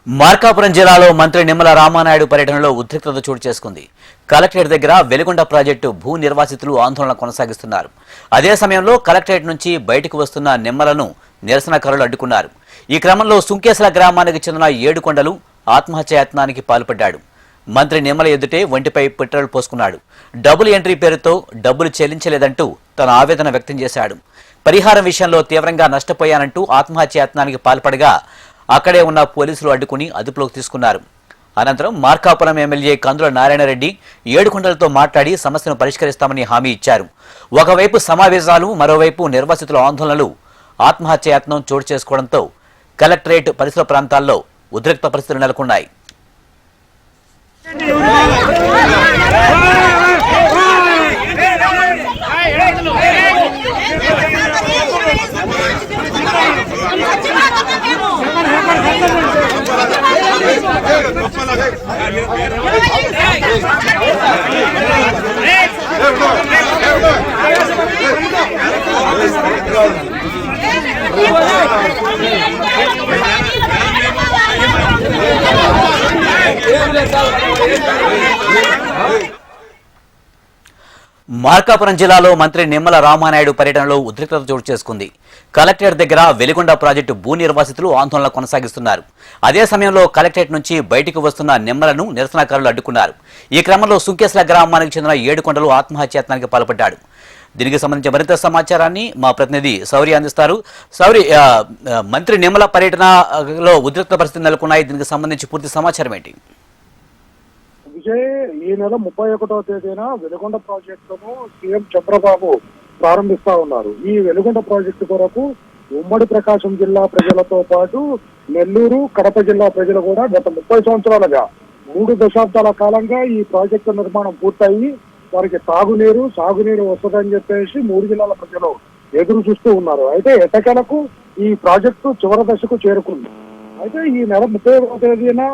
మార్కాపురం జిల్లాలో మంత్రి నిమ్మల రామానాయుడు పర్యటనలో ఉద్రిక్తత చోటు చేసుకుంది. కలెక్టరేట్ దగ్గర వెలుగొండ ప్రాజెక్టు భూ నిర్వాసితులు ఆందోళన కొనసాగిస్తున్నారు. అదే సమయంలో కలెక్టరేట్ నుంచి బయటకు వస్తున్న నిమ్మలను నిరసనకారులు అడ్డుకున్నారు. ఈ క్రమంలో సుంకేసల గ్రామానికి చెందిన ఏడుకొండలు ఆత్మహత్యాయత్నానికి పాల్పడ్డాడు. మంత్రి నిమ్మల ఎదుటే ఒంటిపై పెట్రోల్ పోసుకున్నాడు. డబుల్ ఎంట్రీ పేరుతో డబ్బులు చెల్లించలేదంటూ తన ఆవేదన వ్యక్తం చేశాడు. పరిహారం విషయంలో తీవ్రంగా నష్టపోయానంటూ ఆత్మహత్యాయత్నానికి పాల్పడగా అక్కడే ఉన్న పోలీసులు అడ్డుకుని అదుపులోకి తీసుకున్నారు. అనంతరం మార్కాపురం ఎమ్మెల్యే కందుల నారాయణరెడ్డి ఏడుకొండలతో మాట్లాడి సమస్యను పరిష్కరిస్తామని హామీ ఇచ్చారు. ఒకవైపు సమావేశాలు, మరోవైపు నిర్వాసితుల ఆందోళనలు ఆత్మహత్యాయత్నం చోటు చేసుకోవడంతో కలెక్టరేట్ పరిసర ప్రాంతాల్లో ఉద్రిక్త పరిస్థితులు నెలకొన్నాయి. మార్కాపురం జిల్లాలో మంత్రి నిమ్మల రామానాయుడు పర్యటనలో ఉద్రిక్తత చోటు చేసుకుంది. కలెక్టరేట్ దగ్గర వెలుగొండ ప్రాజెక్టు భూ నిర్వాసితులు ఆందోళన కొనసాగిస్తున్నారు. అదే సమయంలో కలెక్టరేట్ నుంచి బయటకు వస్తున్న నిమ్మలను నిరసనకారులు అడ్డుకున్నారు. ఈ క్రమంలో సుంకేసల గ్రామానికి చెందిన ఏడుకొండలు ఆత్మహత్యాయత్నానికి పాల్పడ్డాడు. దీనికి సంబంధించి మరింత సమాచారాన్ని మా ప్రతినిధి శౌర్య అందిస్తారు. శౌర్య, మంత్రి నిమ్మల పర్యటనలో ఉద్రిక్త పరిస్థితులు నెలకొన్నాయి. దీనికి సంబంధించి పూర్తి సమాచారం ఏంటి? విజయ్, ఈ నెల 31వ తేదీన వెలుగొండ ప్రాజెక్టును సీఎం చంద్రబాబు ప్రారంభిస్తా ఉన్నారు. ఈ వెలుగొండ ప్రాజెక్టు కొరకు ఉమ్మడి ప్రకాశం జిల్లా ప్రజలతో పాటు నెల్లూరు, కడప జిల్లా ప్రజలు కూడా గత 30 సంవత్సరాలుగా 3 దశాబ్దాల కాలంగా ఈ ప్రాజెక్టు నిర్మాణం పూర్తయి వారికి సాగునీరు వస్తుందని చెప్పేసి 3 జిల్లాల ప్రజలు ఎదురు చూస్తూ ఉన్నారు. అయితే ఎట్టకేలకు ఈ ప్రాజెక్టు చివరి దశకు చేరుకుంది. అయితే ఈ నెల 31వ తేదీన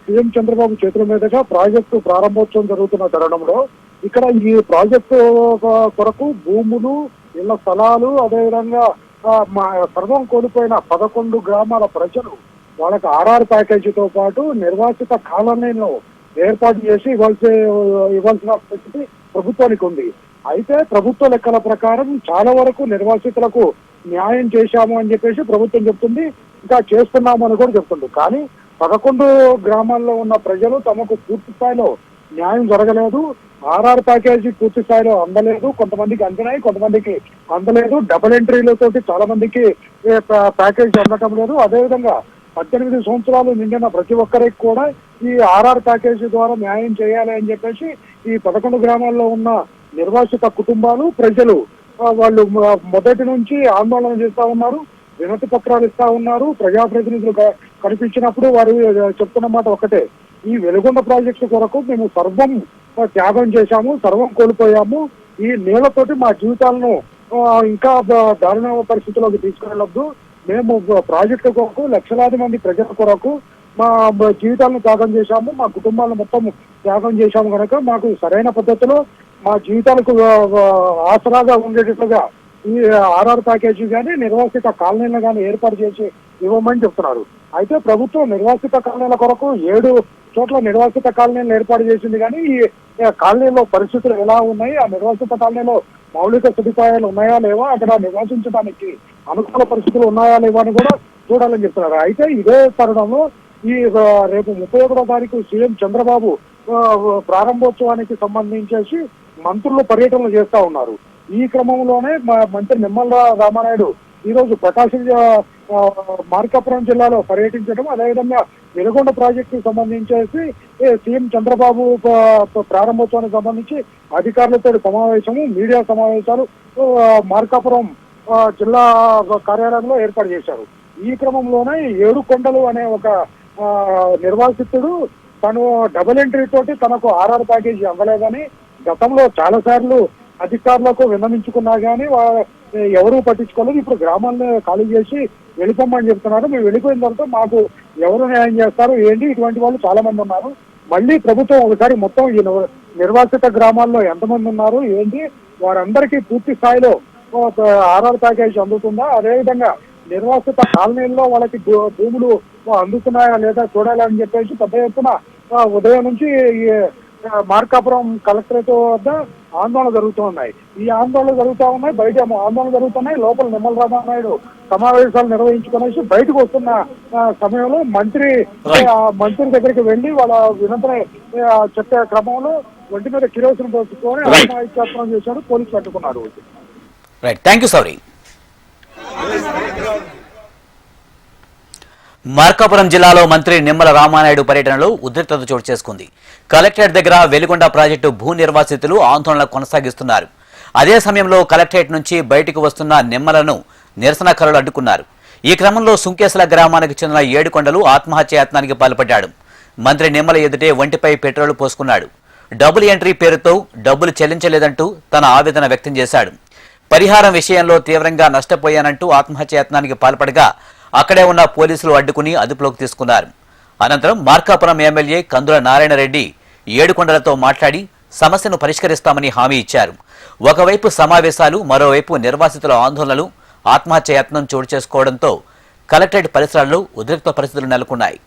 సీఎం చంద్రబాబు చేతుల మీదుగా ప్రాజెక్టు ప్రారంభోత్సవం జరుగుతున్న తరుణంలో ఇక్కడ ఈ ప్రాజెక్టు కొరకు భూములు, ఇళ్ల స్థలాలు, అదేవిధంగా సర్వం కోల్పోయిన 11 గ్రామాల ప్రజలు వాళ్ళకి ఆర్ఆర్ ప్యాకేజీతో పాటు నిర్వాసిత కాలనీలను ఏర్పాటు చేసి ఇవ్వాల్సిన పరిస్థితి ప్రభుత్వానికి ఉంది. అయితే ప్రభుత్వ లెక్కల ప్రకారం చాలా వరకు నిర్వాసితులకు న్యాయం చేశాము అని చెప్పేసి ప్రభుత్వం చెప్తుంది, ఇంకా చేస్తున్నాము అని కూడా చెప్తుంది. కానీ 11 గ్రామాల్లో ఉన్న ప్రజలు తమకు పూర్తి స్థాయిలో న్యాయం జరగలేదు, ఆర్ఆర్ ప్యాకేజీ పూర్తి స్థాయిలో అందలేదు, కొంతమందికి అందినాయి, కొంతమందికి అందలేదు, డబుల్ ఎంట్రీలతోటి చాలా మందికి ప్యాకేజీ అందటం లేదు. అదేవిధంగా 18 సంవత్సరాలు నిండిన ప్రతి ఒక్కరికి కూడా ఈ ఆర్ఆర్ ప్యాకేజీ ద్వారా న్యాయం చేయాలి అని చెప్పేసి ఈ 11 గ్రామాల్లో ఉన్న నిర్వాసిత కుటుంబాలు, ప్రజలు వాళ్ళు మొదటి నుంచి ఆందోళన చేస్తా ఉన్నారు, వినతి పత్రాలు ఇస్తా ఉన్నారు. ప్రజాప్రతినిధులు కనిపించినప్పుడు వారు చెప్తున్న మాట ఒకటే, ఈ వెలుగొండ ప్రాజెక్టు కొరకు మేము సర్వం త్యాగం చేశాము, సర్వం కోల్పోయాము. ఈ నీళ్లతోటి మా జీవితాలను ఇంకా దారుణ పరిస్థితుల్లోకి తీసుకెళ్లొద్దు. మేము ప్రాజెక్టు కొరకు లక్షలాది మంది ప్రజల కొరకు మా జీవితాలను త్యాగం చేశాము, మా కుటుంబాలను మొత్తం త్యాగం చేశాము కనుక మాకు సరైన పద్ధతిలో మా జీవితాలకు ఆసరాగా ఉండేటట్లుగా ఈ ఆర్ఆర్ ప్యాకేజీ కానీ నిర్వాసిత కాలనీలను కానీ ఏర్పాటు చేసి ఇవ్వమని చెప్తున్నారు. అయితే ప్రభుత్వం నిర్వాసిత కాలనీల కొరకు 7 చోట్ల నిర్వాసిత కాలనీలను ఏర్పాటు చేసింది. కానీ ఈ కాలనీలో పరిస్థితులు ఎలా ఉన్నాయి, ఆ నిర్వాసిత కాలనీలో మౌలిక సదుపాయాలు ఉన్నాయా లేవా, అక్కడ నివాసించడానికి అనుకూల పరిస్థితులు ఉన్నాయా లేవా అని కూడా చూడాలని చెప్తున్నారు. అయితే ఇదే తరుణంలో ఈ రేపు 31వ తారీఖు సీఎం చంద్రబాబు ప్రారంభోత్సవానికి సంబంధించేసి మంత్రులు పర్యటనలు చేస్తా ఉన్నారు. ఈ క్రమంలోనే మంత్రి నిమ్మల రామానాయుడు ఈరోజు మార్కాపురం జిల్లాలో పర్యటించడం, అదేవిధంగా వెలుగొండ ప్రాజెక్టుకు సంబంధించేసి సీఎం చంద్రబాబు ప్రారంభోత్సవానికి సంబంధించి అధికారులతో సమావేశము, మీడియా సమావేశాలు మార్కాపురం జిల్లా కార్యాలయంలో ఏర్పాటు చేశారు. ఈ క్రమంలోనే ఏడుకొండలు అనే ఒక నిర్వాసితుడు తను డబుల్ ఎంట్రీ తోటి తనకు ఆర్ఆర్ ప్యాకేజీ అందలేదని గతంలో చాలా సార్లు అధికారులకు విన్నవించుకున్నా కానీ ఎవరూ పట్టించుకోలేదు. ఇప్పుడు గ్రామాలను ఖాళీ చేసి వెళ్ళిపోమని చెప్తున్నారు. మేము వెళ్ళిపోయిన తర్వాత మాకు ఎవరు న్యాయం చేస్తారు ఏంటి, ఇటువంటి వాళ్ళు చాలా మంది ఉన్నారు. మళ్ళీ ప్రభుత్వం ఒకసారి మొత్తం ఈ నిర్వాసిత గ్రామాల్లో ఎంతమంది ఉన్నారు ఏంటి, వారందరికీ పూర్తి స్థాయిలో ఆర్ఆర్ ప్యాకేజ్ అందుతుందా, అదేవిధంగా నిర్వాసిత కాలనీల్లో వాళ్ళకి భూములు అందుతున్నాయా లేదా చూడాలని చెప్పేసి పెద్ద ఎత్తున ఉదయం నుంచి ఈ మార్కాపురం కలెక్టరేట్ వద్ద ఆందోళన జరుగుతూ ఉన్నాయి. ఈ ఆందోళన జరుగుతూ ఉన్నాయి, బయట ఆందోళన జరుగుతున్నాయి. లోపల నిమ్మల రామానాయుడు సమావేశాలు నిర్వహించుకునేసి బయటకు వస్తున్న సమయంలో మంత్రి దగ్గరికి వెళ్లి వాళ్ళ వినతిని చెప్పే క్రమంలో ఒంటి మీద కిరోసిన్ పోసుకొని ఆత్మహత్యాయత్నం చేశాడు. పోలీసులు అడ్డుకున్నారు. రైట్, థ్యాంక్ యూ సౌరి. మార్కాపురం జిల్లాలో మంత్రి నిమ్మల రామానాయుడు పర్యటనలో ఉద్రిక్తత చోటు చేసుకుంది. కలెక్టరేట్ దగ్గర వెలిగొండ ప్రాజెక్టు భూ నిర్వాసితులు ఆందోళన కొనసాగిస్తున్నారు. అదే సమయంలో కలెక్టరేట్ నుంచి బయటకు వస్తున్న నిమ్మలను నిరసనకారులు అడ్డుకున్నారు. ఈ క్రమంలో సుంకేసల గ్రామానికి చెందిన ఏడుకొండలు ఆత్మహత్యాయత్నానికి పాల్పడ్డాడు. మంత్రి నిమ్మల ఎదుటే ఒంటిపై పెట్రోల్ పోసుకున్నాడు. డబుల్ ఎంట్రీ పేరుతో డబ్బులు చెల్లించలేదంటూ తన ఆవేదన వ్యక్తం చేశాడు. పరిహారం విషయంలో తీవ్రంగా నష్టపోయానంటూ ఆత్మహత్యాయత్నానికి పాల్పడగా అక్కడే ఉన్న పోలీసులు అడ్డుకుని అదుపులోకి తీసుకున్నారు. అనంతరం మార్కాపురం ఎమ్మెల్యే కందుల నారాయణరెడ్డి ఏడుకొండలతో మాట్లాడి సమస్యను పరిష్కరిస్తామని హామీ ఇచ్చారు. ఒకవైపు సమావేశాలు, మరోవైపు నిర్వాసితుల ఆందోళనలు, ఆత్మహత్యాయత్నం చోటు చేసుకోవడంతో కలెక్టరేట్ పరిసరాల్లో ఉద్రిక్త పరిస్థితులు నెలకొన్నాయి.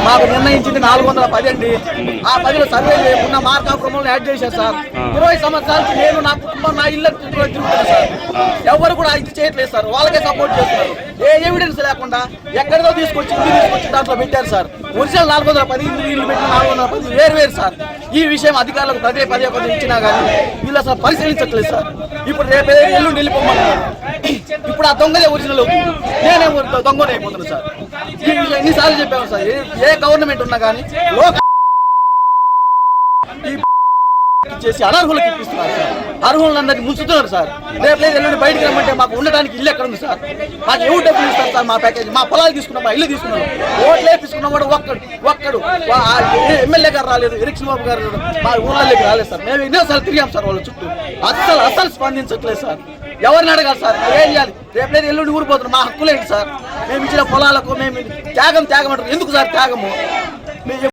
మాకు నిర్ణయించింది 410 అండి. ఆ 10లో సర్వే లేకుండా మార్కాపురంలో యాడ్ చేశారు సార్. 20 సంవత్సరాల నుంచి నేను, నా కుటుంబం, నా ఇల్లు తిరుగుతున్నాను సార్. ఎవరు కూడా ఇది చేయట్లేదు సార్. వాళ్ళకే సపోర్ట్ చేస్తున్నారు. ఏ ఎవిడెన్స్ లేకుండా ఎక్కడితో తీసుకొచ్చి దాంట్లో పెట్టారు సార్. ఒరిజినల్ 410, వీళ్ళు పెట్టిన 410 వేరు సార్. ఈ విషయం అధికారులకు పదే ఇచ్చినా కానీ వీళ్ళు అసలు పరిశీలించట్లేదు సార్. ఇప్పుడు రేపు ఎల్లుండి వెళ్ళిపోమన్నారు. ఇప్పుడు ఆ దొంగదే ఒరిజినల్ అవుతుంది. నేనే దొంగనే అయిపోతున్నాను సార్. ఈ విషయం ఎన్నిసార్లు చెప్పాము సార్. ఏ గవర్నమెంట్ ఉన్నా కానీ చేసి అనర్హులకు ఇప్పిస్తున్నారు సార్. అర్హులందరినీ ముంచుతున్నారు సార్. రేపు లేదు ఎల్లుండి బయటకు రమ్మంటే మాకు ఉండడానికి ఇల్లు ఎక్కడ ఉంది సార్? మాకు ఎవరు డబ్బులు ఇస్తారు సార్? మా ప్యాకేజ్, మా పొలాలు తీసుకున్నాం, మా ఇల్లు తీసుకున్నాం. ఓట్లు వేపించుకున్నాం కూడా ఒక్కడు ఎమ్మెల్యే గారు రాలేదు, ఎరిక్షన్ బాబు గారు మా ఊళ్ళలోకి రాలేదు సార్. మేము ఎన్నోసార్లు తిరిగాం సార్ వాళ్ళ చుట్టూ. అస్సలు స్పందించట్లేదు సార్. ఎవరిని అడగాలి సార్? ఏం చేయాలి? రేపు లేదు ఎల్లుండి ఊరిపోతున్నాం. మా హక్కులేంటి సార్? మేము ఇచ్చిన పొలాలకు మేము త్యాగం అంటారు. ఎందుకు సార్ త్యాగము?